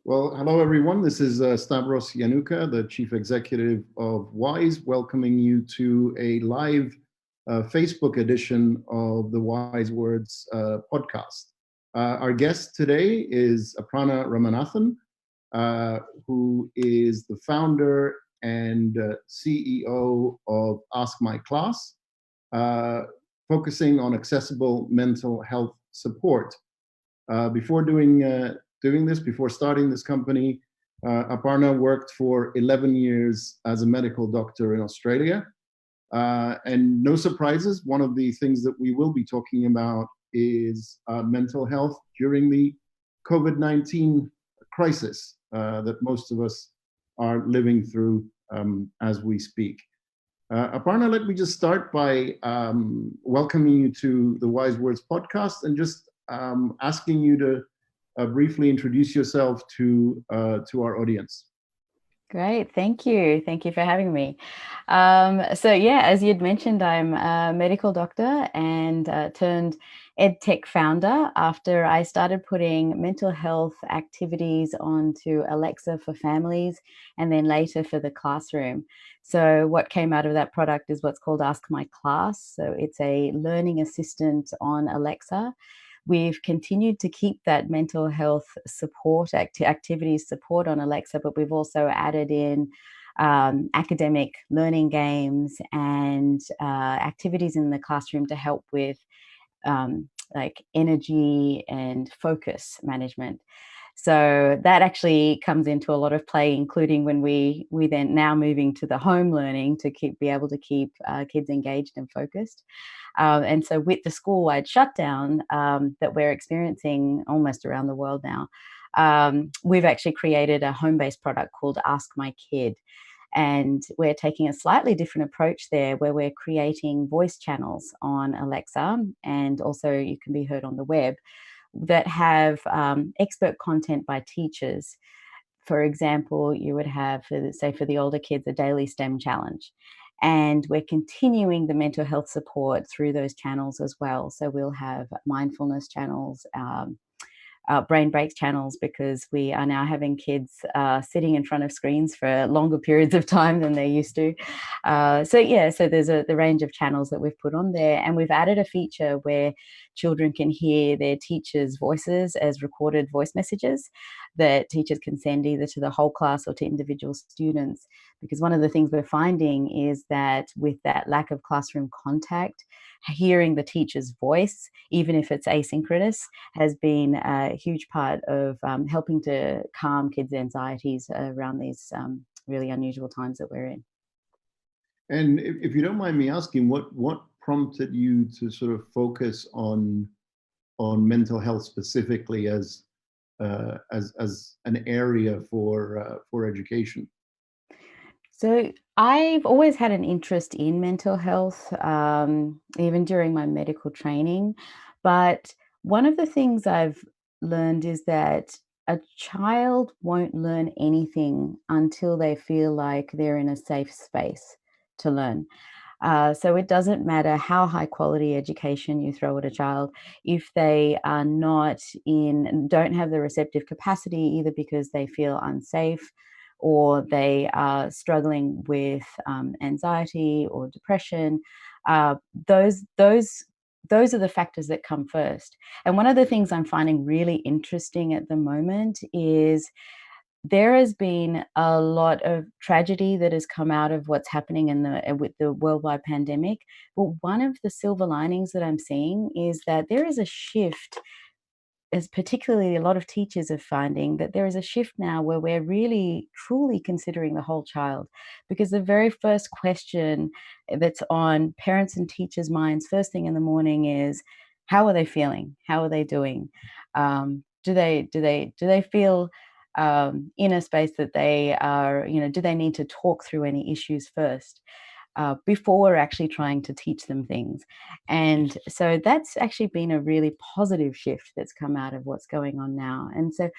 Well, hello everyone. This is Stavros Yiannouka, the Chief Executive of WISE, welcoming you to a live Facebook edition of the WISE Words podcast. Our guest today is Aparna Ramanathan, who is the founder and CEO of AskMyClass, focusing on accessible mental health support. Before starting this company, Aparna worked for 11 years as a medical doctor in Australia. And no surprises, one of the things that we will be talking about is mental health during the COVID-19 crisis that most of us are living through as we speak. Aparna, let me just start by welcoming you to the Wise Words podcast and just asking you to briefly introduce yourself to our audience. Great, thank you. Thank you for having me. As you'd mentioned, I'm a medical doctor and turned EdTech founder after I started putting mental health activities onto Alexa for families and then later for the classroom. So what came out of that product is what's called AskMyClass. So it's a learning assistant on Alexa. We've continued to keep that mental health support, activities support on Alexa, but we've also added in academic learning games and activities in the classroom to help with like energy and focus management. So that actually comes into a lot of play, including when we then now moving to the home learning to be able to keep kids engaged and focused. And so with the school-wide shutdown that we're experiencing almost around the world now, we've actually created a home-based product called AskMyKid. And we're taking a slightly different approach there where we're creating voice channels on Alexa, and also you can be heard on the web, that have expert content by teachers. For example, you would have, for the older kids, a daily STEM challenge. And we're continuing the mental health support through those channels as well. So we'll have mindfulness channels, brain breaks channels, because we are now having kids sitting in front of screens for longer periods of time than they used to. So there's the range of channels that we've put on there, and we've added a feature where children can hear their teachers' voices as recorded voice messages that teachers can send either to the whole class or to individual students. Because one of the things we're finding is that with that lack of classroom contact, hearing the teacher's voice, even if it's asynchronous, has been a huge part of helping to calm kids' anxieties around these really unusual times that we're in. And if you don't mind me asking, what prompted you to sort of focus on mental health specifically as an area for education? So I've always had an interest in mental health, even during my medical training. But one of the things I've learned is that a child won't learn anything until they feel like they're in a safe space to learn. So it doesn't matter how high quality education you throw at a child, if they are don't have the receptive capacity, either because they feel unsafe or they are struggling with anxiety or depression. Those are the factors that come first. And one of the things I'm finding really interesting at the moment is there has been a lot of tragedy that has come out of what's happening with the worldwide pandemic. But one of the silver linings that I'm seeing is that there is a shift, as particularly a lot of teachers are finding, that there is a shift now where we're really truly considering the whole child. Because the very first question that's on parents and teachers' minds first thing in the morning is, how are they feeling? How are they doing? Do they feel in a space that they are, do they need to talk through any issues first before we're actually trying to teach them things? And so that's actually been a really positive shift that's come out of what's going on now. And so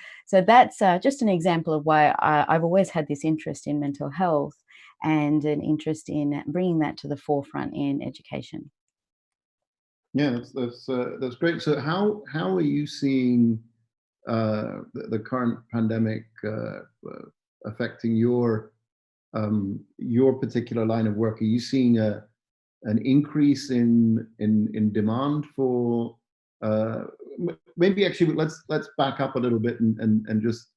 that's just an example of why I've always had this interest in mental health and an interest in bringing that to the forefront in education. Yeah, that's great. So how are you seeing the current pandemic affecting your particular line of work? Are you seeing an increase in demand for maybe actually let's back up a little bit and just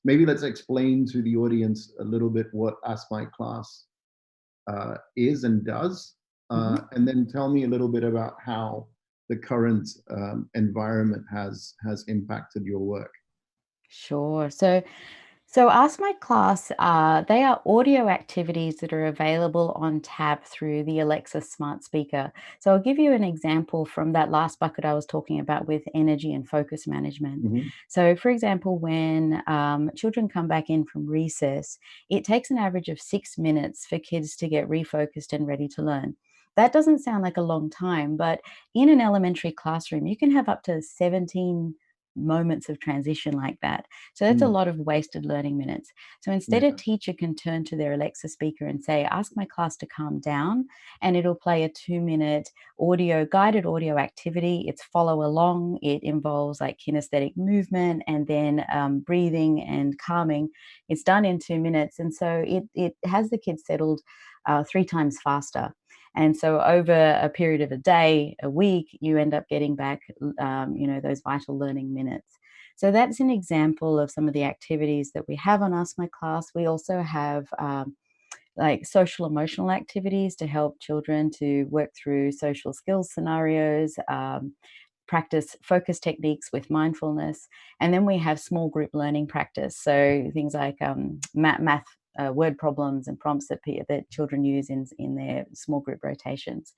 maybe let's explain to the audience a little bit what AskMyClass is and does, and then tell me a little bit about how the current environment has impacted your work. Sure. So AskMyClass, they are audio activities that are available on tab through the Alexa smart speaker. So I'll give you an example from that last bucket I was talking about with energy and focus management. Mm-hmm. So for example, when children come back in from recess, it takes an average of 6 minutes for kids to get refocused and ready to learn. That doesn't sound like a long time, but in an elementary classroom, you can have up to 17 moments of transition like that. So that's a lot of wasted learning minutes. So instead, a teacher can turn to their Alexa speaker and say, ask my class to calm down, and it'll play a 2-minute guided audio activity. It's follow along. It involves like kinesthetic movement and then breathing and calming. It's done in 2 minutes. And so it has the kids settled 3 times faster. And so over a period of a day, a week, you end up getting back, those vital learning minutes. So that's an example of some of the activities that we have on AskMyClass. We also have like social emotional activities to help children to work through social skills scenarios, practice focus techniques with mindfulness. And then we have small group learning practice. So things like math word problems and prompts that children use in their small group rotations.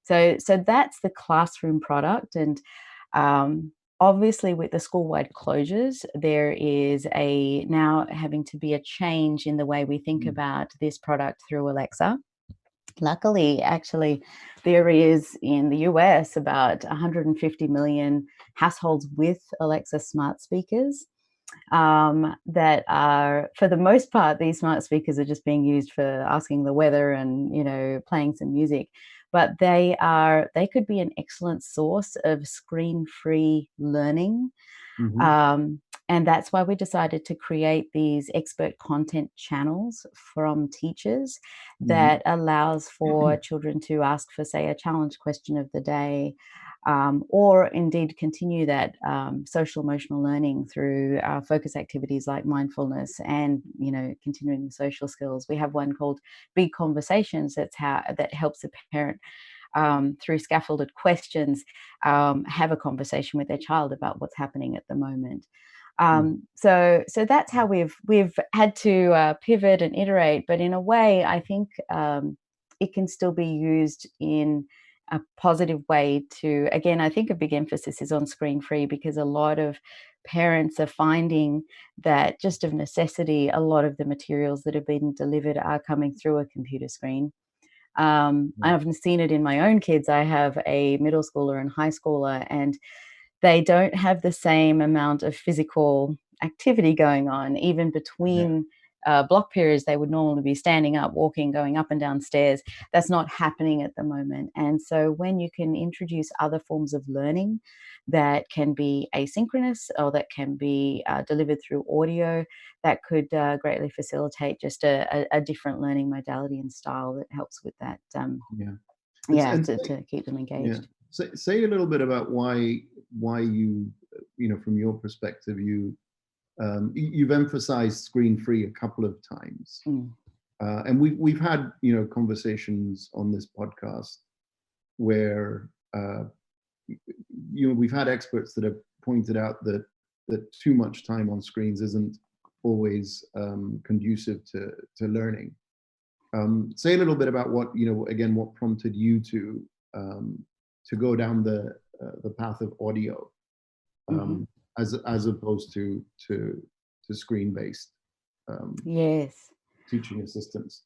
So that's the classroom product. And obviously, with the school-wide closures, there is now having to be a change in the way we think about this product through Alexa. Luckily, actually, there is in the US about 150 million households with Alexa smart speakers. That are, for the most part, these smart speakers are just being used for asking the weather and, playing some music. But they could be an excellent source of screen-free learning. And that's why we decided to create these expert content channels from teachers that allows for children to ask for, say, a challenge question of the day, or indeed continue that social emotional learning through focus activities like mindfulness and continuing the social skills. We have one called Big Conversations that helps a parent through scaffolded questions have a conversation with their child about what's happening at the moment. So that's how we've had to pivot and iterate, but in a way, I think it can still be used in a positive way to, again, I think a big emphasis is on screen free, because a lot of parents are finding that just of necessity, a lot of the materials that have been delivered are coming through a computer screen. I've seen it in my own kids. I have a middle schooler and high schooler, and they don't have the same amount of physical activity going on, even between block periods. They would normally be standing up, walking, going up and down stairs. That's not happening at the moment. And so when you can introduce other forms of learning that can be asynchronous or that can be delivered through audio, that could greatly facilitate just a different learning modality and style that helps with that. To keep them engaged. So say a little bit about why you from your perspective, you've emphasized screen-free a couple of times, and we've had conversations on this podcast where we've had experts that have pointed out that too much time on screens isn't always conducive to learning. Say a little bit about what what prompted you to go down the path of audio, as opposed to screen-based teaching assistants.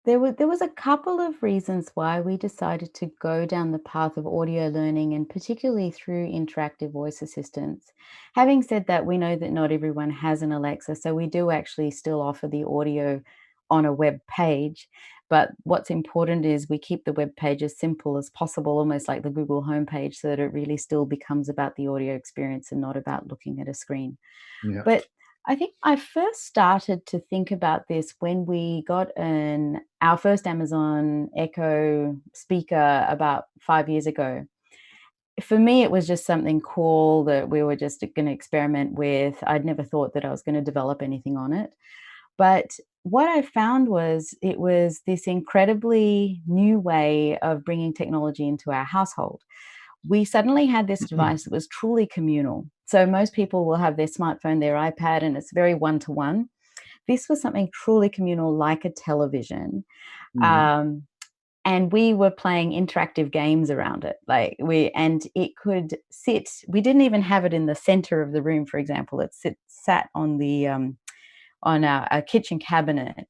There was a couple of reasons why we decided to go down the path of audio learning, and particularly through interactive voice assistants. Having said that, we know that not everyone has an Alexa, so we do actually still offer the audio on a web page. But what's important is we keep the web page as simple as possible, almost like the Google homepage, so that it really still becomes about the audio experience and not about looking at a screen. Yeah. But I think I first started to think about this when we got our first Amazon Echo speaker about 5 years ago. For me, it was just something cool that we were just going to experiment with. I'd never thought that I was going to develop anything on it. But what I found was it was this incredibly new way of bringing technology into our household. We suddenly had this device that was truly communal. So most people will have their smartphone, their iPad, and it's very one-to-one. This was something truly communal, like a television. Um, and we were playing interactive games around it. And it could sit, we didn't even have it in the center of the room, for example. It sat on the on a kitchen cabinet,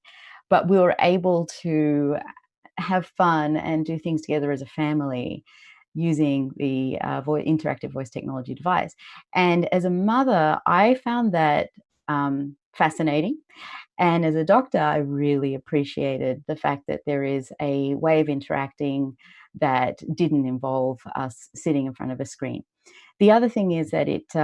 but we were able to have fun and do things together as a family using the interactive voice technology device. And as a mother, I found that fascinating. And as a doctor, I really appreciated the fact that there is a way of interacting that didn't involve us sitting in front of a screen. The other thing is that it's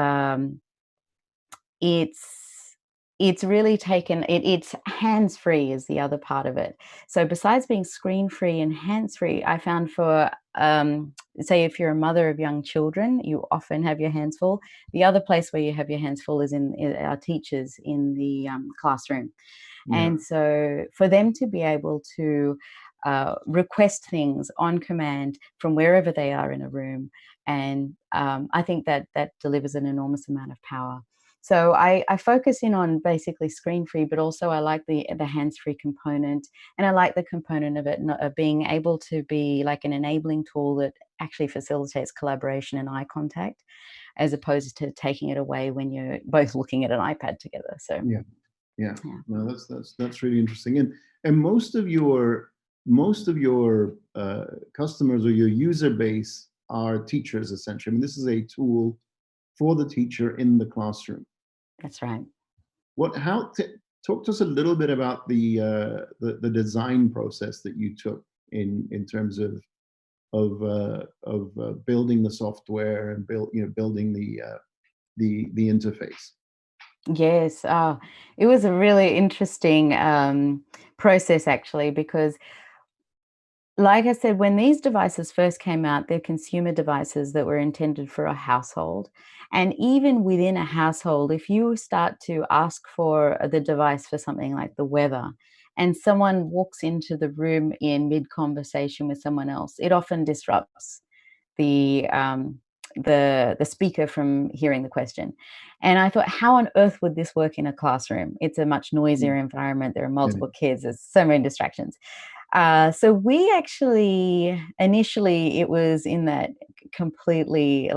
really it's hands-free is the other part of it. So besides being screen-free and hands-free, I found for, say if you're a mother of young children, you often have your hands full. The other place where you have your hands full is in our teachers in the classroom. And so for them to be able to request things on command from wherever they are in a room, and I think that delivers an enormous amount of power. So I focus in on basically screen-free, but also I like the hands-free component, and I like the component of it of being able to be like an enabling tool that actually facilitates collaboration and eye contact, as opposed to taking it away when you're both looking at an iPad together. So yeah. No, that's really interesting. And most of your customers or your user base are teachers, essentially. I mean, this is a tool for the teacher in the classroom. That's right. Talk to us a little bit about the design process that you took in terms of building the software and building the interface. Yes, it was a really interesting process, actually, because like I said, when these devices first came out, they're consumer devices that were intended for a household. And even within a household, if you start to ask for the device for something like the weather, and someone walks into the room in mid-conversation with someone else, it often disrupts the speaker from hearing the question. And I thought, how on earth would this work in a classroom? It's a much noisier environment. There are multiple kids. There's so many distractions. So we actually, initially, it was in that completely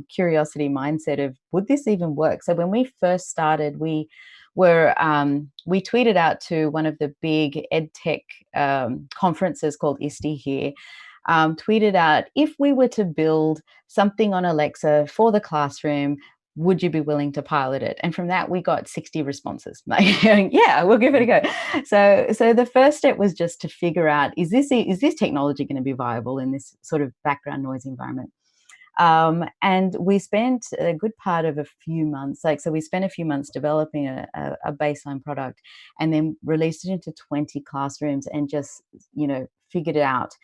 curiosity mindset of, would this even work? So when we first started, we tweeted out to one of the big ed tech conferences called ISTE here, tweeted out, if we were to build something on Alexa for the classroom, would you be willing to pilot it? And from that, we got 60 responses. Like, yeah, we'll give it a go. So the first step was just to figure out, is this technology going to be viable in this sort of background noise environment? And we spent a good part of a few months, so we spent a few months developing a baseline product, and then released it into 20 classrooms and just, figured out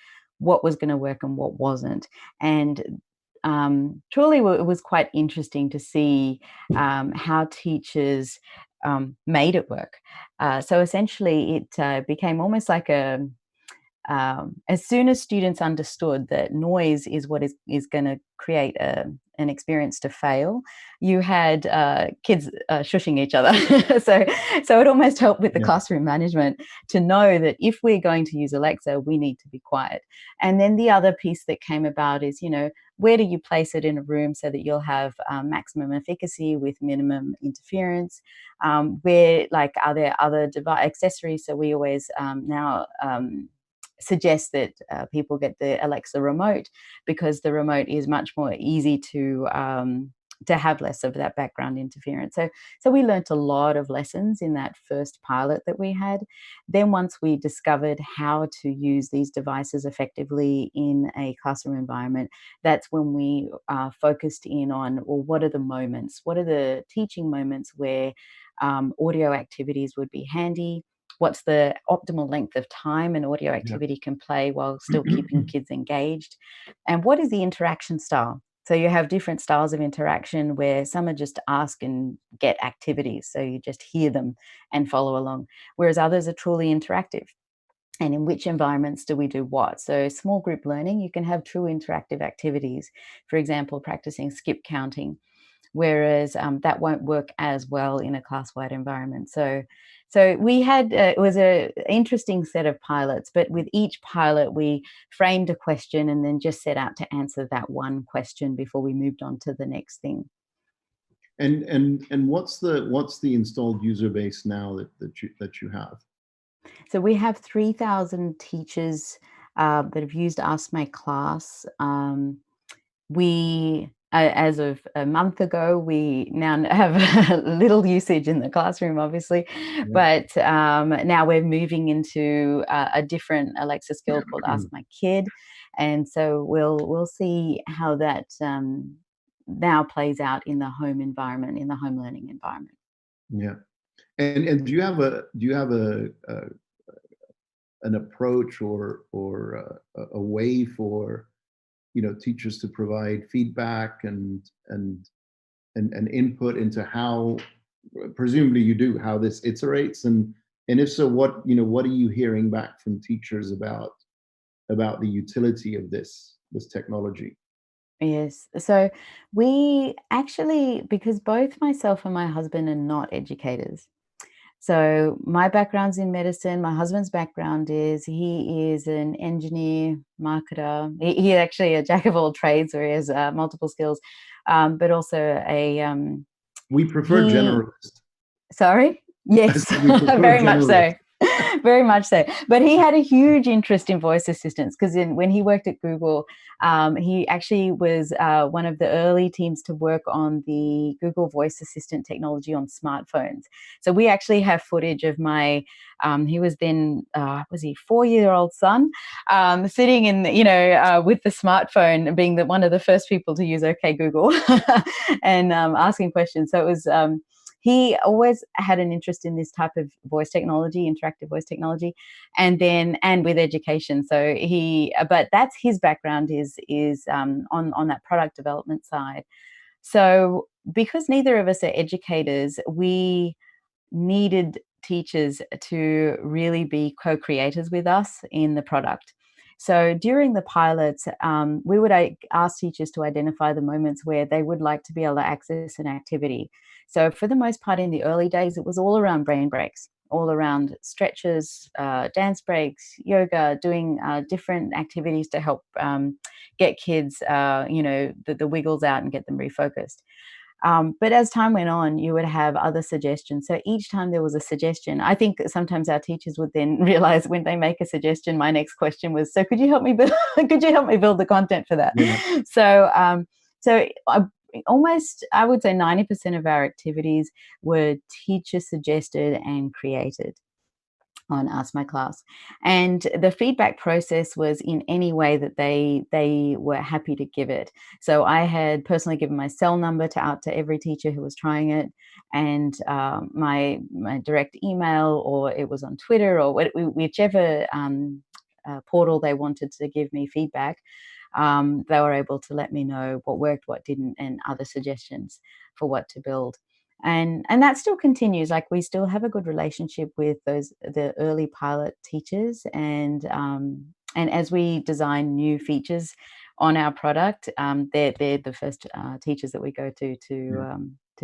what was going to work and what wasn't. And truly, it was quite interesting to see how teachers made it work. So essentially, it became almost like as soon as students understood that noise is what is going to create an experience to fail, you had kids shushing each other. so it almost helped with the classroom management to know that if we're going to use Alexa, we need to be quiet. And then the other piece that came about is, where do you place it in a room so that you'll have maximum efficacy with minimum interference? Are there other accessories? So we always now suggest that people get the Alexa remote, because the remote is much more easy to to have less of that background interference. So we learnt a lot of lessons in that first pilot that we had. Then once we discovered how to use these devices effectively in a classroom environment, that's when we focused in on, well, what are the moments? What are the teaching moments where audio activities would be handy? What's the optimal length of time an audio activity can play while still keeping kids engaged? And what is the interaction style? So you have different styles of interaction where some are just ask and get activities. So you just hear them and follow along, whereas others are truly interactive. And in which environments do we do what? So small group learning, you can have true interactive activities. For example, practicing skip counting, whereas that won't work as well in a class-wide environment. So we had, it was an interesting set of pilots, but with each pilot, we framed a question and then just set out to answer that one question before we moved on to the next thing. And what's the installed user base now that you have? So we have 3,000 teachers that have used AskMyClass. As of a month ago, we now have little usage in the classroom, obviously, but now we're moving into a different Alexa skill called AskMyKid, and so we'll see how that now plays out in the home environment, in the home learning environment. Yeah, and do you have an approach or a way for teachers to provide feedback and input into how, presumably you do, how this iterates, and if so, what are you hearing back from teachers about the utility of this technology? Yes. So we actually, because both myself and my husband are not educators. So my background's in medicine. My husband's background he is an engineer, marketer. He's actually a jack of all trades, where he has multiple skills, but also a. We prefer generalist. Sorry? Yes, very much so. Very much so. But he had a huge interest in voice assistants, because when he worked at Google, he actually was one of the early teams to work on the Google voice assistant technology on smartphones. So we actually have footage of my, he was then, was he 4-year-old son, sitting in, with the smartphone, being one of the first people to use OK Google and asking questions. So it was, he always had an interest in this type of voice technology, interactive voice technology, and with education. So but that's his background is on that product development side. So because neither of us are educators, we needed teachers to really be co-creators with us in the product. So during the pilots, we would ask teachers to identify the moments where they would like to be able to access an activity. So for the most part, in the early days, it was all around brain breaks, all around stretches, dance breaks, yoga, doing different activities to help get kids, the wiggles out and get them refocused. But as time went on, you would have other suggestions. So each time there was a suggestion, I think sometimes our teachers would then realize when they make a suggestion, my next question was, so could you help me build, the content for that? Yeah. So almost, I would say 90% of our activities were teacher suggested and created on AskMyClass, and the feedback process was in any way that they were happy to give it. So I had personally given my cell number out to every teacher who was trying it, and my direct email, or it was on Twitter, or whichever portal they wanted to give me feedback. They were able to let me know what worked, what didn't, and other suggestions for what to build. And that still continues. Like, we still have a good relationship with the early pilot teachers, and as we design new features on our product, they're the first teachers that we go to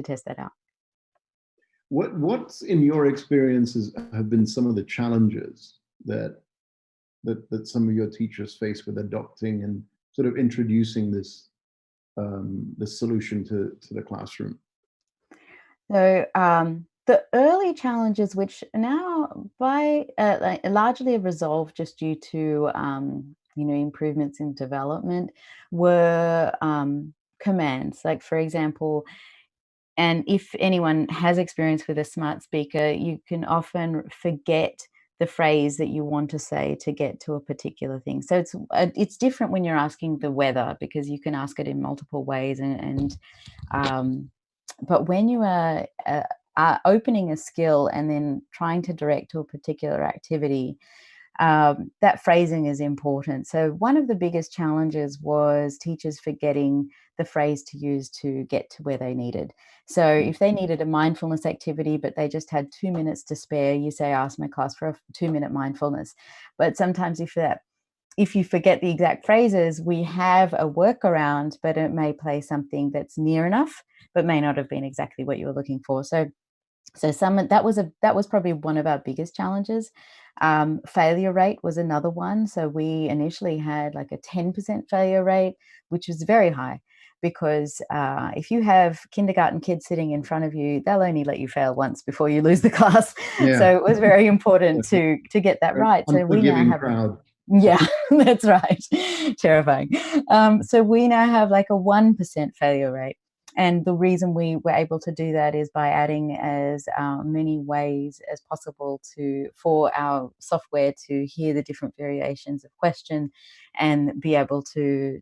test that out. What's in your experiences have been some of the challenges that some of your teachers face with adopting and sort of introducing this solution to the classroom? So the early challenges, which now largely have resolved just due to improvements in development, were commands. Like, for example, and if anyone has experience with a smart speaker, you can often forget the phrase that you want to say to get to a particular thing. So it's different when you're asking the weather, because you can ask it in multiple ways. But when you are opening a skill and then trying to direct to a particular activity, that phrasing is important. So one of the biggest challenges was teachers forgetting the phrase to use to get to where they needed. So if they needed a mindfulness activity, but they just had 2 minutes to spare, you say, ask my class for a 2-minute mindfulness. But sometimes if you forget the exact phrases, we have a workaround, but it may play something that's near enough, but may not have been exactly what you were looking for. So that was probably one of our biggest challenges. Failure rate was another one. So we initially had like a 10% failure rate, which was very high, because if you have kindergarten kids sitting in front of you, they'll only let you fail once before you lose the class. Yeah. So it was very important to get that right. So we now have crowd. Yeah, that's right. Terrifying. So we now have like a 1% failure rate. And the reason we were able to do that is by adding as many ways as possible for our software to hear the different variations of question and be able to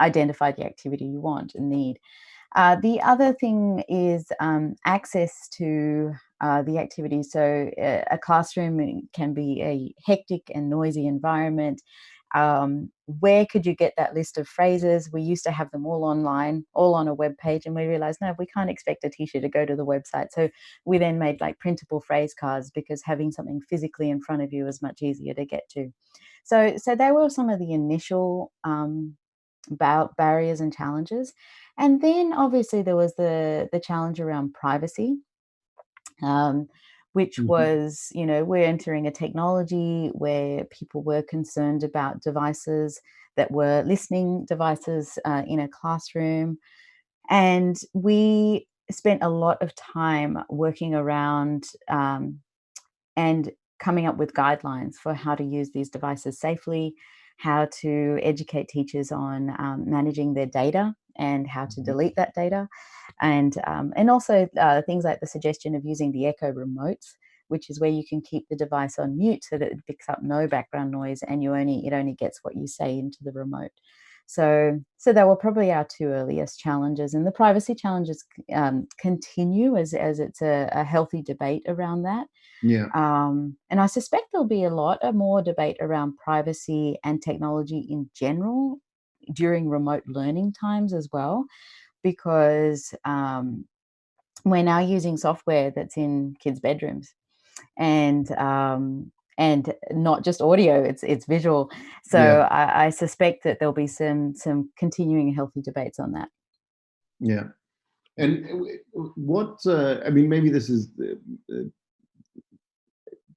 identify the activity you want and need. The other thing is access to the activity. So a classroom can be a hectic and noisy environment. Where could you get that list of phrases? We used to have them all online, all on a web page, and we realized, no, we can't expect a teacher to go to the website. So we then made like printable phrase cards, because having something physically in front of you is much easier to get to. So they were some of the initial barriers and challenges. And then obviously there was the challenge around privacy, which was, we're entering a technology where people were concerned about devices that were listening devices in a classroom. And we spent a lot of time working around and coming up with guidelines for how to use these devices safely, how to educate teachers on managing their data and how to delete that data, and also things like the suggestion of using the Echo remotes, which is where you can keep the device on mute so that it picks up no background noise and it only gets what you say into the remote. So they were probably our two earliest challenges, and the privacy challenges continue as it's a healthy debate around that. Yeah. And I suspect there'll be a lot more debate around privacy and technology in general during remote learning times as well, because we're now using software that's in kids' bedrooms, and not just audio, it's visual. So Yeah. I suspect that there'll be some continuing healthy debates on that. Yeah. And what, I mean, maybe this is,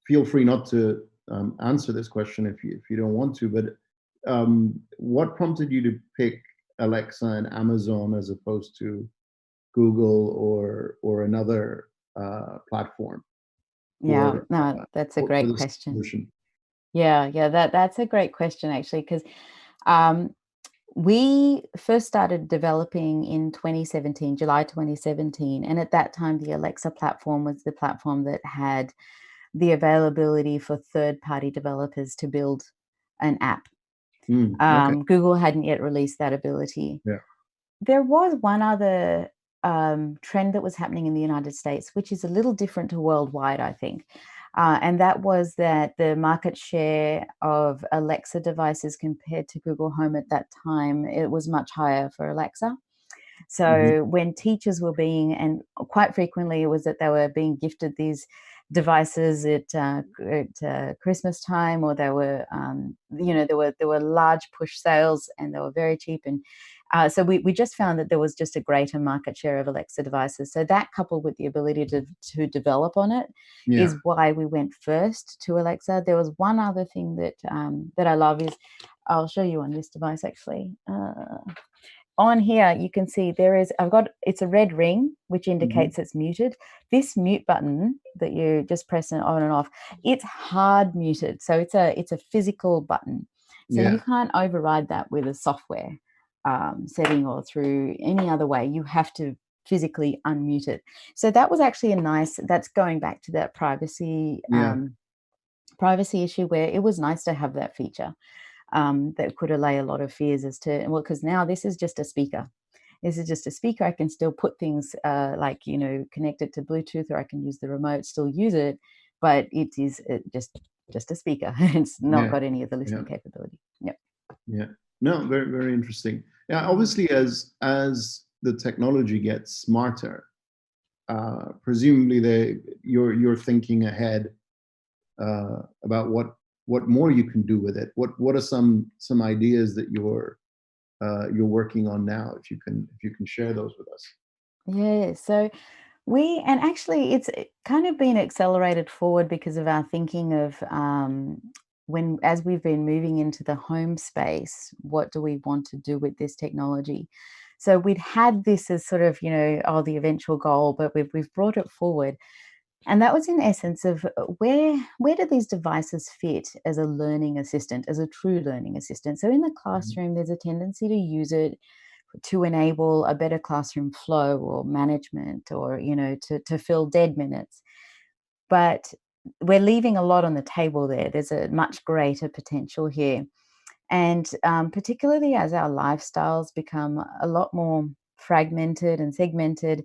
feel free not to answer this question if you don't want to, but what prompted you to pick Alexa and Amazon as opposed to Google or another platform? Yeah, no, that's a great question. Solution? Yeah, that's a great question, actually, because we first started developing in 2017, July 2017. And at that time, the Alexa platform was the platform that had the availability for third-party developers to build an app. Okay. Google hadn't yet released that ability. Yeah. There was one other trend that was happening in the United States, which is a little different to worldwide, I think. And that was that the market share of Alexa devices compared to Google Home at that time, it was much higher for Alexa. So when teachers were and quite frequently it was that they were being gifted these devices at Christmas time, or they were, there were large push sales and they were very cheap. And so we just found that there was just a greater market share of Alexa devices. So that, coupled with the ability to develop on it, is why we went first to Alexa. There was one other thing that I love is, I'll show you on this device actually. On here, you can see it's a red ring, which indicates it's muted. This mute button that you just press on and off, it's hard muted. So it's a physical button. So you can't override that with a software. setting or through any other way, you have to physically unmute it. So that was actually that's going back to that privacy issue, where it was nice to have that feature that could allay a lot of fears as to, well, because now this is just a speaker. This is just a speaker. I can still put things like, connect it to Bluetooth, or I can use the remote, still use it, but it is just a speaker. It's not got any of the listening capability. Yeah. No, very, very interesting. Yeah, obviously, as the technology gets smarter, presumably you're thinking ahead about what more you can do with it. What are some ideas that you're working on now? If you can share those with us. Yeah. So and actually it's kind of been accelerated forward because of our thinking of as we've been moving into the home space, what do we want to do with this technology? So we'd had this as sort of, the eventual goal, but we've brought it forward. And that was in essence of where do these devices fit as a learning assistant, as a true learning assistant? So in the classroom, there's a tendency to use it to enable a better classroom flow or management, or, to fill dead minutes. But we're leaving a lot on the table there. There's a much greater potential here. And particularly as our lifestyles become a lot more fragmented and segmented,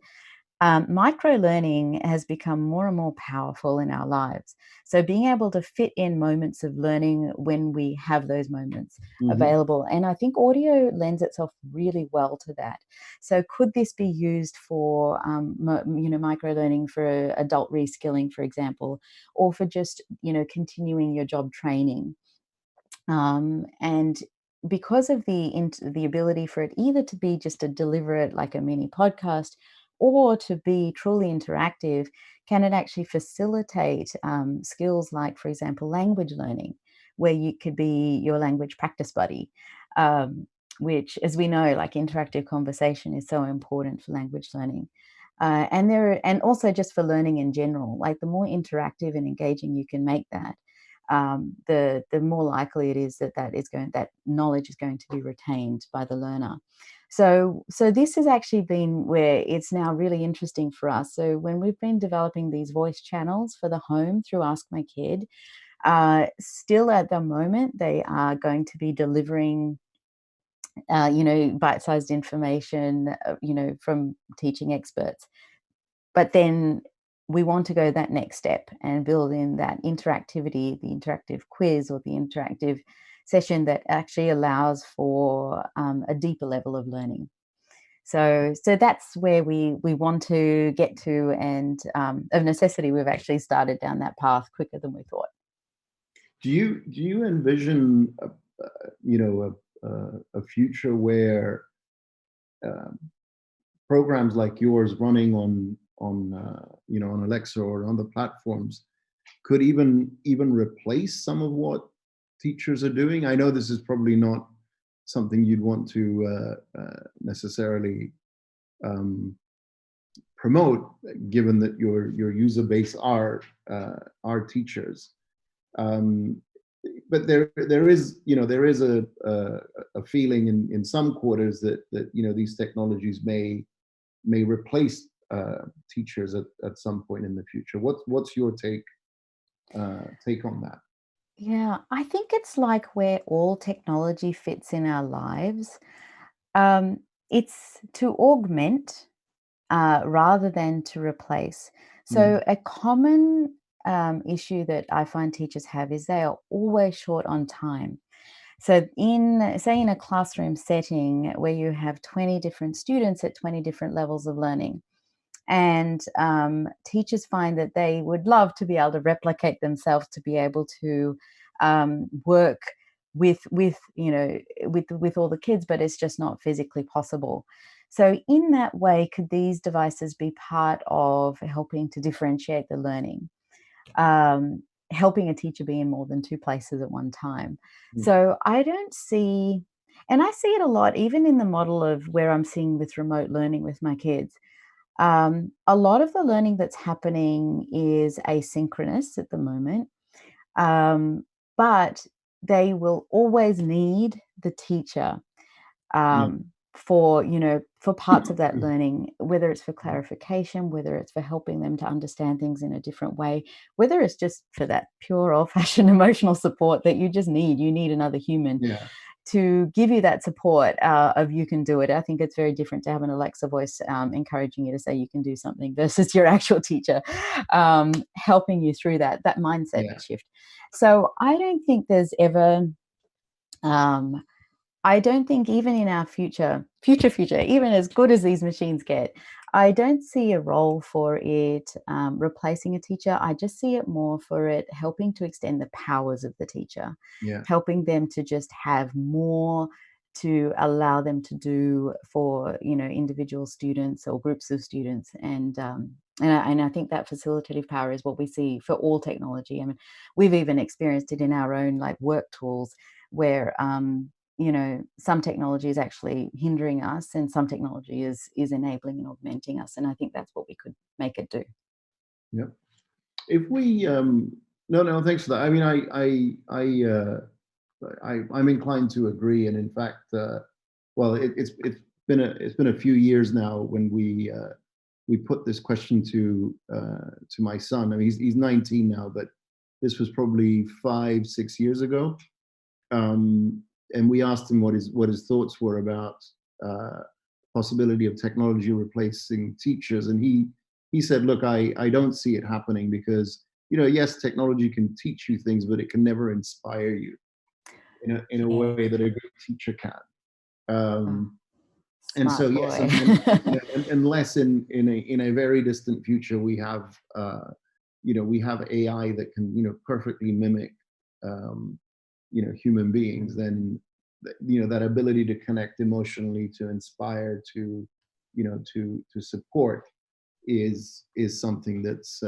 micro-learning has become more and more powerful in our lives. So being able to fit in moments of learning when we have those moments available. And I think audio lends itself really well to that. So could this be used for, micro-learning for adult reskilling, for example, or for just, continuing your job training? And because of the ability for it either to be just to deliver it like a mini podcast, or to be truly interactive, can it actually facilitate skills like, for example, language learning, where you could be your language practice buddy, which, as we know, like interactive conversation is so important for language learning. And also just for learning in general, like the more interactive and engaging you can make that, the more likely it is that knowledge is going to be retained by the learner. So this has actually been where it's now really interesting for us. So when we've been developing these voice channels for the home through AskMyKid, still at the moment they are going to be delivering bite-sized information, from teaching experts. But then we want to go that next step and build in that interactivity, the interactive quiz or the interactive session that actually allows for a deeper level of learning. So that's where we want to get to, and of necessity, we've actually started down that path quicker than we thought. Do you envision a future where programs like yours running on Alexa or on the platforms could even replace some of what teachers are doing? I know this is probably not something you'd want to necessarily promote, given that your user base are teachers. But there is a feeling in some quarters that these technologies may replace teachers at some point in the future. What's your take on that? Yeah, I think it's like where all technology fits in our lives. It's to augment rather than to replace. So a common issue that I find teachers have is they are always short on time. So in a classroom setting where you have 20 different students at 20 different levels of learning, and teachers find that they would love to be able to replicate themselves to be able to work with all the kids, but it's just not physically possible. So in that way, could these devices be part of helping to differentiate the learning, helping a teacher be in more than two places at one time? So I don't see, and I see it a lot, even in the model of where I'm seeing with remote learning with my kids. A lot of the learning that's happening is asynchronous at the moment, but they will always need the teacher for, for parts of that learning, whether it's for clarification, whether it's for helping them to understand things in a different way, whether it's just for that pure old-fashioned emotional support that you just need. You need another human to give you that support of you can do it. I think it's very different to have an Alexa voice encouraging you to say you can do something versus your actual teacher helping you through that mindset shift. So I don't think there's ever I don't think even in our future, even as good as these machines get, I don't see a role for it replacing a teacher. I just see it more for it helping to extend the powers of the teacher, helping them to just have more to allow them to do for, individual students or groups of students. And I think that facilitative power is what we see for all technology. I mean, we've even experienced it in our own like work tools where, some technology is actually hindering us and some technology is enabling and augmenting us. And I think that's what we could make it do. Yep. If we, no, thanks for that. I mean, I'm inclined to agree. And in fact, well, it's been a few years now when we put this question to my son. I mean, he's 19 now, but this was probably 5-6 years ago. And we asked him what his thoughts were about possibility of technology replacing teachers, and he said, "Look, I don't see it happening because yes, technology can teach you things, but it can never inspire you in a way that a good teacher can." And so yes, unless in a very distant future we have we have AI that can perfectly mimic human beings, then that ability to connect emotionally, to inspire, to support is something that's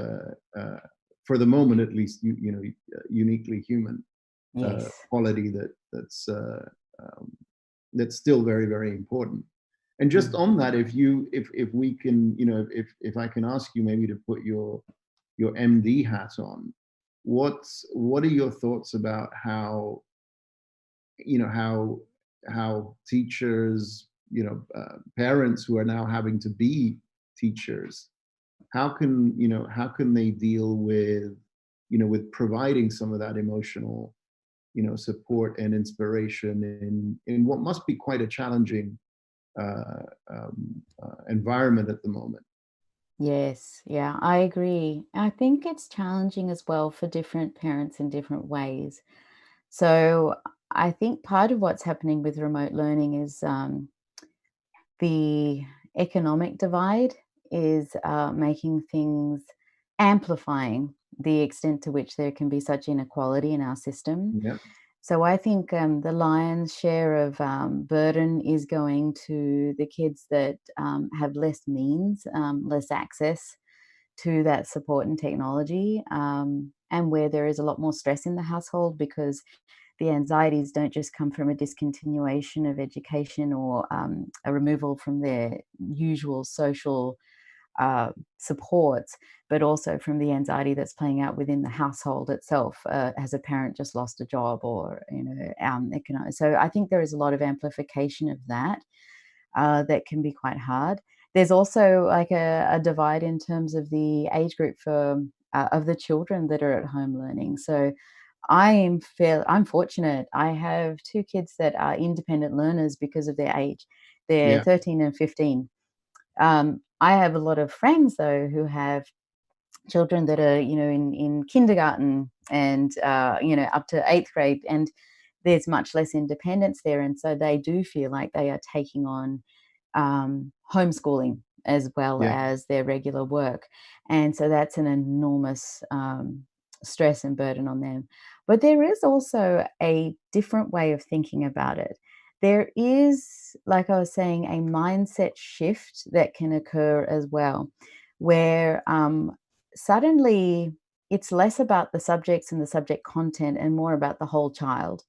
for the moment at least uniquely human quality that's still very, very important. And just on that, if we can, if I can ask you maybe to put your MD hat on, what are your thoughts about how how teachers, parents who are now having to be teachers, how can they deal with with providing some of that emotional support and inspiration in what must be quite a challenging environment at the moment? Yes, yeah, I agree. I think it's challenging as well for different parents in different ways. So I think part of what's happening with remote learning is the economic divide is making things, amplifying the extent to which there can be such inequality in our system. Yeah. So I think the lion's share of burden is going to the kids that have less means, less access to that support and technology, and where there is a lot more stress in the household because the anxieties don't just come from a discontinuation of education or a removal from their usual social supports, but also from the anxiety that's playing out within the household itself. Has a parent just lost a job, or so I think there is a lot of amplification of that that can be quite hard. There's also like a divide in terms of the age group for of the children that are at home learning. So I'm fortunate. I have 2 kids that are independent learners because of their age. They're 13 and 15. I have a lot of friends though who have children that are, in kindergarten and up to 8th grade, and there's much less independence there, and so they do feel like they are taking on homeschooling as well as their regular work, and so that's an enormous stress and burden on them. But there is also a different way of thinking about it. There is, like I was saying, a mindset shift that can occur as well, where suddenly it's less about the subjects and the subject content and more about the whole child.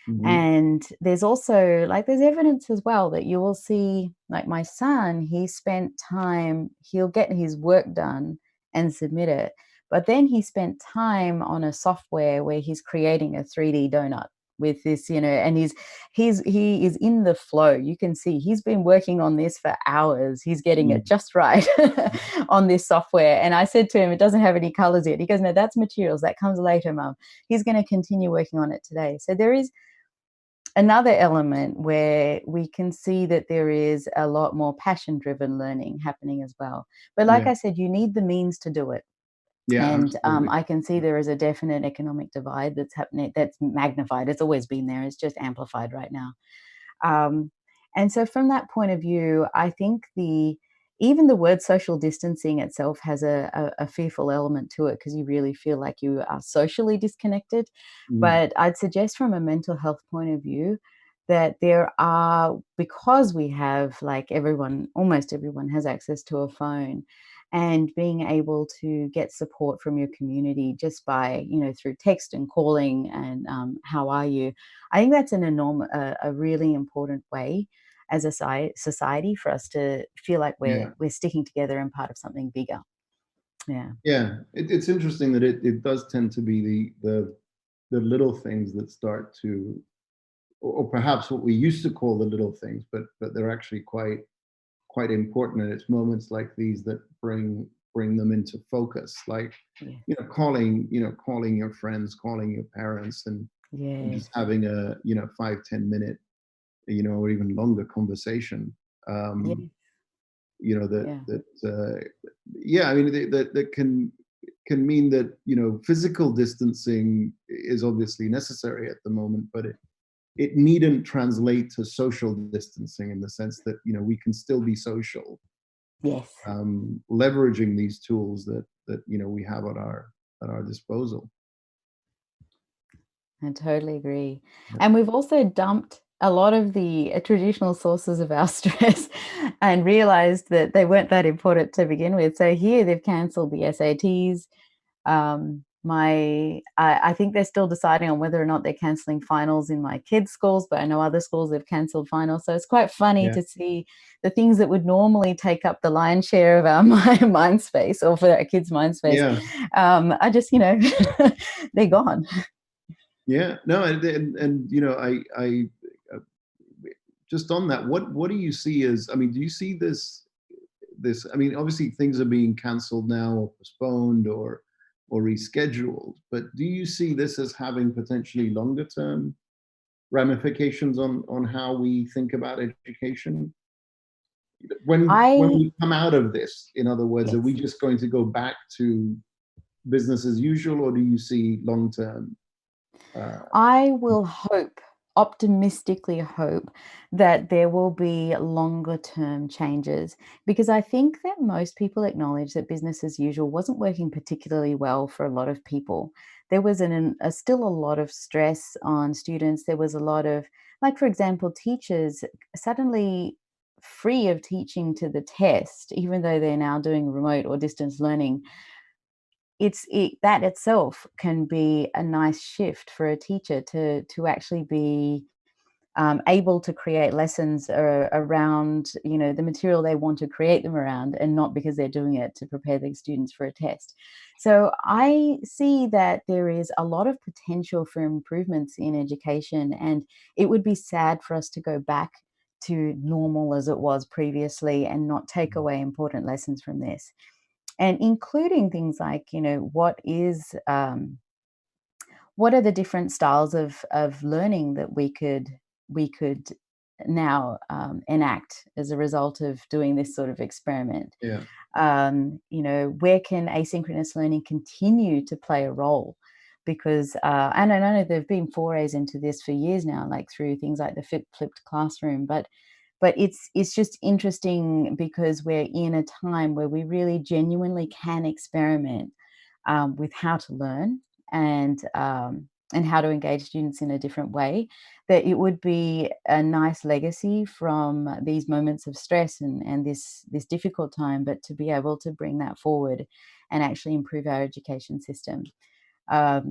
Mm-hmm. And there's also there's evidence as well that you will see, like my son, he'll get his work done and submit it. But then he spent time on a software where he's creating a 3D donut. with this, and he is in the flow. You can see he's been working on this for hours. He's getting it just right on this software. And I said to him, it doesn't have any colors yet. He goes, no, that's materials. That comes later, Mum. He's going to continue working on it today. So there is another element where we can see that there is a lot more passion-driven learning happening as well. But like I said, you need the means to do it. Yeah, and absolutely. I can see there is a definite economic divide that's happening, that's magnified. It's always been there. It's just amplified right now. And so from that point of view, I think even the word social distancing itself has a fearful element to it, because you really feel like you are socially disconnected. But I'd suggest from a mental health point of view that there are, because we have, like, almost everyone has access to a phone, and being able to get support from your community just by, through text and calling and how are you? I think that's a really important way as a society for us to feel like we're sticking together and part of something bigger. Yeah. Yeah, it's interesting that it does tend to be the little things that start to, or perhaps what we used to call the little things, but they're actually quite important. And it's moments like these that bring them into focus, like calling your friends, calling your parents, and just having a 5-10 minute or even longer conversation. I mean, that can mean that physical distancing is obviously necessary at the moment, but it needn't translate to social distancing, in the sense that we can still be social. Yes. Leveraging these tools that we have at our disposal. I totally agree. And we've also dumped a lot of the traditional sources of our stress and realized that they weren't that important to begin with. So here they've cancelled the SATs. I think they're still deciding on whether or not they're cancelling finals in my kids' schools, but I know other schools have cancelled finals. So it's quite funny to see the things that would normally take up the lion's share of our mind space, or for our kids' mind space, are just, they're gone. Yeah, no, and I just on that, what do you see as? I mean, do you see this? I mean, obviously things are being cancelled now, or postponed, or rescheduled. But do you see this as having potentially longer term ramifications on how we think about education? When we come out of this, in other words, are we just going to go back to business as usual, or do you see long term? I will optimistically hope that there will be longer term changes, because I think that most people acknowledge that business as usual wasn't working particularly well for a lot of people. There was still a lot of stress on students. There was a lot of, like, for example, teachers suddenly free of teaching to the test, even though they're now doing remote or distance learning. That itself can be a nice shift for a teacher to actually be able to create lessons around the material they want to create them around, and not because they're doing it to prepare the students for a test. So I see that there is a lot of potential for improvements in education, and it would be sad for us to go back to normal as it was previously and not take away important lessons from this. And including things like, what are the different styles of learning that we could now enact as a result of doing this sort of experiment? Yeah. Where can asynchronous learning continue to play a role? Because, and I know there have been forays into this for years now, like through things like the flipped classroom, but it's just interesting because we're in a time where we really genuinely can experiment with how to learn and how to engage students in a different way. That it would be a nice legacy from these moments of stress and this difficult time, but to be able to bring that forward and actually improve our education system. So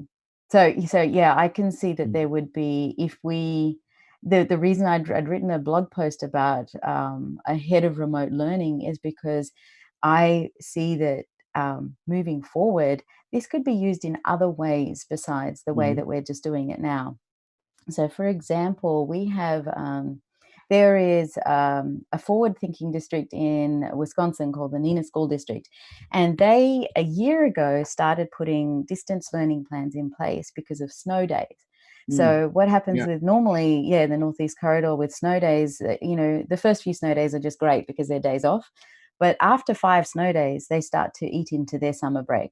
yeah, I can see that there would be, if we, the reason I'd written a blog post about ahead of remote learning is because I see that moving forward, this could be used in other ways besides the way that we're just doing it now. So, for example, we have there is a forward-thinking district in Wisconsin called the Neenah School District, and they a year ago started putting distance learning plans in place because of snow days. Mm. So, what happens Yeah. with normally, the Northeast Corridor with snow days, the first few snow days are just great because they're days off, but after 5 snow days, they start to eat into their summer break.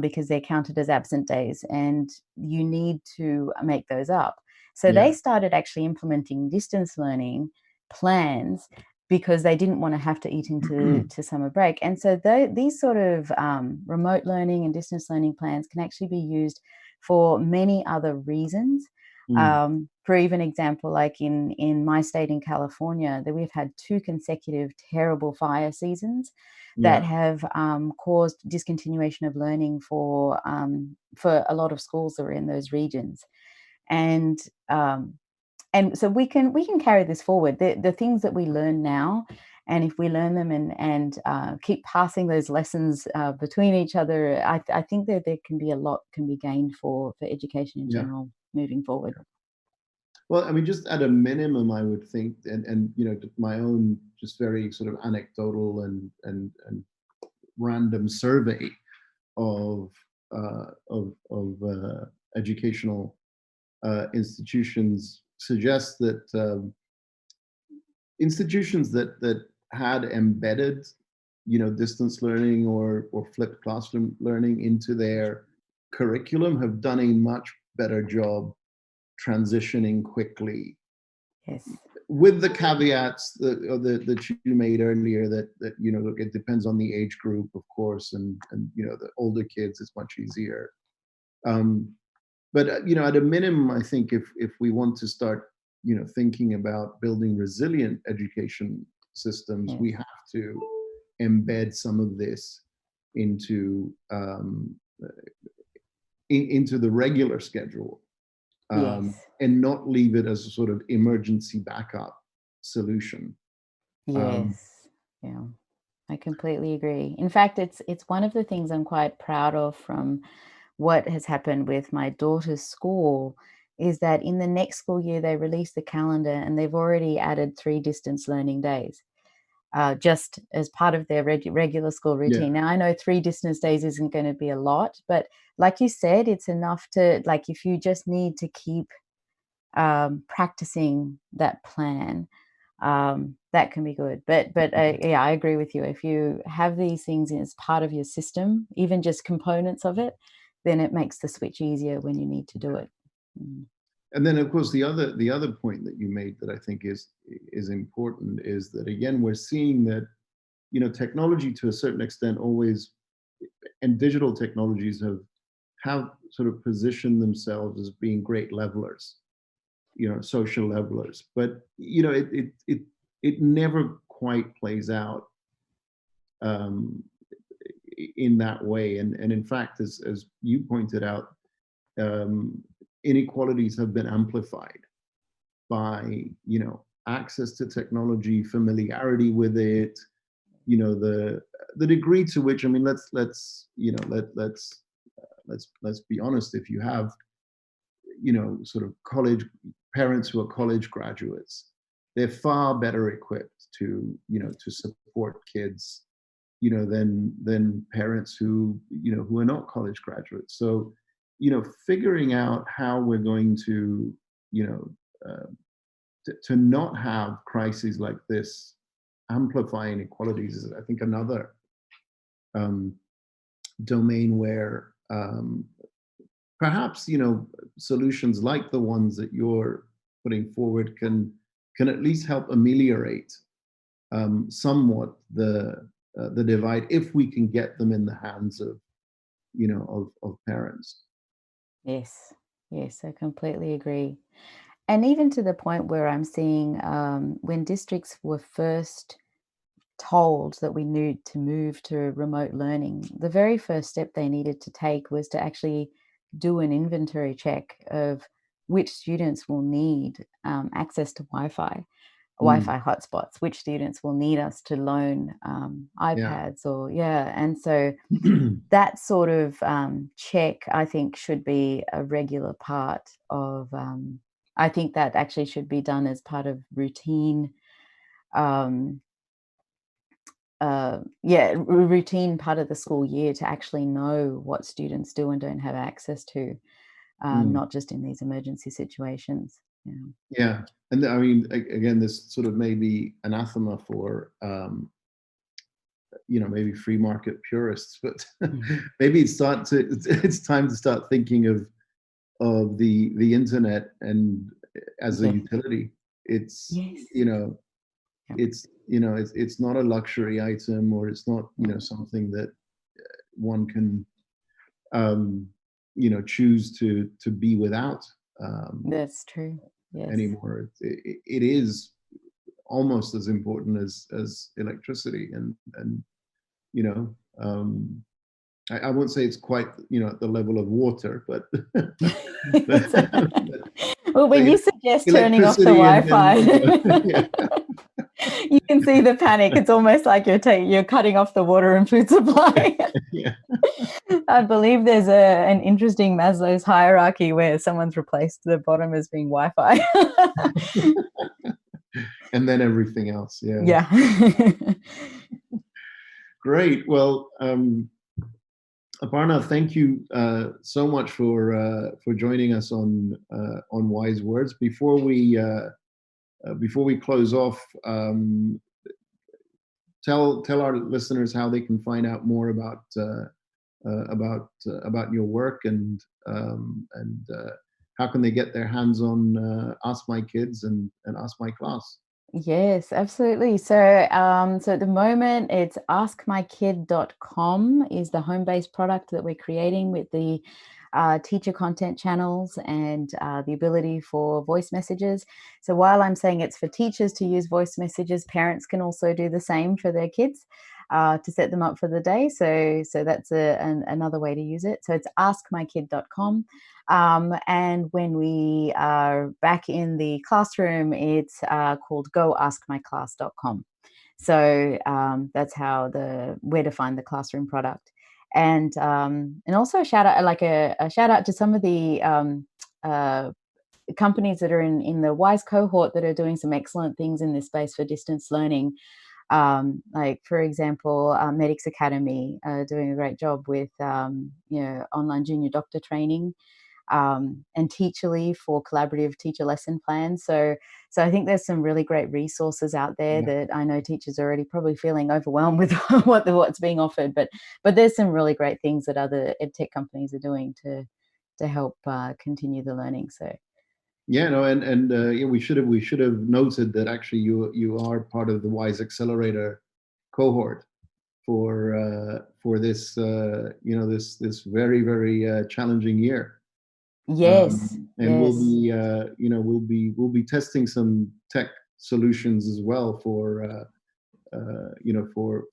Because they're counted as absent days, and you need to make those up. So they Yeah. started actually implementing distance learning plans because they didn't want to have to eat into summer break. And so these sort of remote learning and distance learning plans can actually be used for many other reasons. Mm. For even example, like in my state in California, that we've had 2 consecutive terrible fire seasons that Yeah. have caused discontinuation of learning for a lot of schools that are in those regions, and um, and so we can carry this forward. The things that we learn now, and if we learn them and keep passing those lessons between each other, I think that there can be a lot can be gained for education in Yeah. general moving forward. Well, I mean, just at a minimum, I would think, and my own just very sort of anecdotal and random survey of educational institutions suggests that institutions that had embedded, distance learning or flipped classroom learning into their curriculum have done a much better job transitioning quickly, Yes. with the caveats that you made earlier, that look, it depends on the age group, of course, and the older kids it's much easier. Um, but at a minimum, I think if we want to start thinking about building resilient education systems, Yes. we have to embed some of this into into the regular schedule, Yes. and not leave it as a sort of emergency backup solution. Um, Yes. Yeah. I completely agree. In fact, it's one of the things I'm quite proud of from what has happened with my daughter's school is that in the next school year they release the calendar and they've already added 3 distance learning days, just as part of their regular school yeah, routine. Now I know 3 distance days isn't going to be a lot, but like you said, it's enough to like if you just need to keep practicing that plan, that can be good. But yeah, I agree with you. If you have these things as part of your system, even just components of it, then it makes the switch easier when you need to do it. Mm. and then of course the other point that you made that I think is important is that, again, we're seeing that technology to a certain extent always, and digital technologies have sort of positioned themselves as being great levelers, social levelers, but it never quite plays out um, in that way. And in fact, as you pointed out, um, inequalities have been amplified by access to technology, familiarity with it, the degree to which, I mean, let's be honest. If you have sort of college parents who are college graduates, they're far better equipped to support kids than parents who are not college graduates. So figuring out how we're going to you know uh, to not have crises like this amplify inequalities is, I think, another um, domain where perhaps solutions like the ones that you're putting forward can at least help ameliorate somewhat the divide, if we can get them in the hands of of parents. Yes, yes, I completely agree. And even to the point where I'm seeing when districts were first told that we need to move to remote learning, the very first step they needed to take was to actually do an inventory check of which students will need access to Mm, Wi-Fi hotspots, which students will need us to loan yeah. iPads or yeah, and so that sort of check I think should be a regular part of I think that actually should be done as part of routine, routine part of the school year, to actually know what students do and don't have access to, not just in these emergency situations. Yeah. And I mean, again, this sort of may be anathema for, maybe free market purists, but maybe it's time to start thinking of the internet and as a utility. It's, it's not a luxury item, or it's not, something that one can, choose to be without. That's true. Yes. Anymore. It is almost as important as electricity, and I won't say it's quite at the level of water, but well, when you suggest turning off the Wi-Fi, you can see the panic. It's almost like you're cutting off the water and food supply. Yeah. I believe there's an interesting Maslow's hierarchy where someone's replaced the bottom as being Wi-Fi. And then everything else. Yeah. Yeah. Great. Well, Aparna, thank you so much for joining us on Wise Words. Before we close off, tell our listeners how they can find out more about your work, and how can they get their hands on Ask My Kids and Ask My Class. Yes, absolutely. So so at the moment, it's askmykid.com is the home-based product that we're creating, with the teacher content channels and the ability for voice messages. So while I'm saying it's for teachers to use voice messages, parents can also do the same for their kids to set them up for the day. So that's another way to use it. So it's askmykid.com. And when we are back in the classroom, it's called goaskmyclass.com. So that's where to find the classroom product. And also a shout out to some of the companies that are in the WISE cohort that are doing some excellent things in this space for distance learning. Like, for example, Medics Academy doing a great job with online junior doctor training, and Teacherly for collaborative teacher lesson plans. So I think there's some really great resources out there that I know teachers are already probably feeling overwhelmed with what's being offered, but there's some really great things that other edtech companies are doing to help continue the learning. So we should have noted that actually you are part of the WISE Accelerator cohort for this this very, very challenging year. Yes. And we'll be testing some tech solutions as well for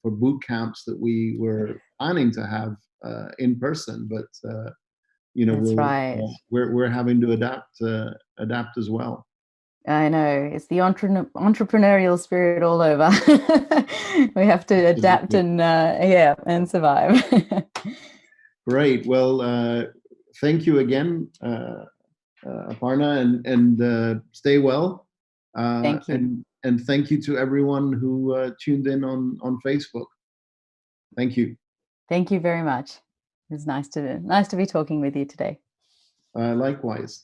boot camps that we were planning to have in person, but we're having to adapt as well. I know, it's the entrepreneurial spirit all over. We have to adapt and survive. Great. Well, thank you again, Aparna, and stay well. Thank you. And thank you to everyone who tuned in on Facebook. Thank you. Thank you very much. It was nice to be talking with you today. Likewise.